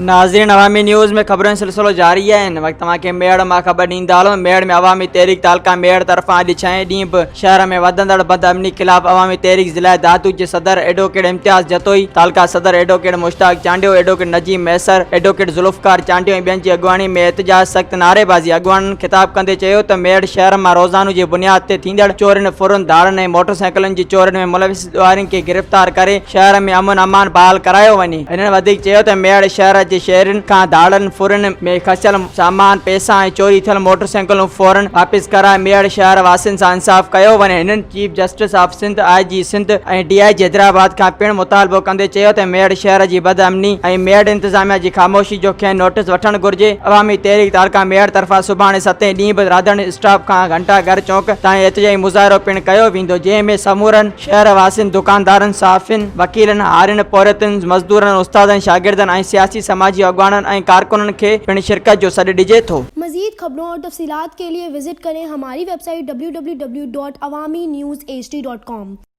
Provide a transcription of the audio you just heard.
नाज़रीन, अवामी न्यूज़ में खबरों सिलसिलो जारी है। इन वक्त तव्हांखे मेहड़ मां ख़बर ॾींदा हलूं। मेहड़ में अवामी तहरीक तालका मेहड़ तरफान अॼु 6 ॾींहं बि शहर में वधंदड़ बदमनी खिलाफ अवामी तहरीक ज़िला दादू जे सदर एडवोकेट इम्तियाज़ जतोई, तालका सदर एडवोकेट मुश्ताक चांडियो, एडवोकेट नजीम मैसर, एडवोकेट ज़ुल्फ़कार चांडियो ऐं ॿियनि जी अॻवानी में एहतजाज सख़्त नारेबाज़ी। अॻवाननि ख़िताब कंदे चयो त मेहड़ शहर मां रोज़ानो जी बुनियाद ते थींदड़ चोरियुनि, फुरनि, धाड़नि ऐं मोटरसाइकिलनि जी चोरियुनि में मुलविस ॾुआरियुनि खे गिरफ़्तार करे शहर में अमन अमान बहाल करायो वञे। हिननि वधीक चयो त मेहड़ शहर जे शहरनि खां धाड़नि, फुरनि में खसियल सामान, पैसा ऐं चोरी थियल मोटरसाइकिलूं फौरन वापसि कराए मेहड़ शहर वासियुनि सां इंसाफ़ कयो वञे। हिननि chief justice of Sindh, IG Sindh ऐं DIG हैदराबाद खां पिणु मुतालबो कंदे चयो त मेहड़ शहर जी बदअमनी ऐं मेहड़ इंतिज़ामिया जी ख़ामोशी जो खैर नोटिस वठणु घुर्जे। अवामी तहरीक तालका मेहड़ तरफ़ां सुभाणे 7 ॾींहं बि रांधण स्टाफ खां घंटा घर चौक ताईं एहतजाजी मुज़ाहिरो पिणु कयो वेंदो, जंहिं में समूरनि शहर वासियुनि, दुकानदारनि, साफ़ियुनि, वकीलनि, हारियुनि, पौरतुनि, मज़दूरनि, उस्तादनि, शागिर्दनि ऐं सियासी समाजी अॻवाननि ऐं कारकुननि खे पिणु शिरकत जो सॾु ॾिजे थो। मज़ीद खबरों और तफसीलात के लिए विजिट करें हमारी वेबसाइट www.awamiNewsHD.com।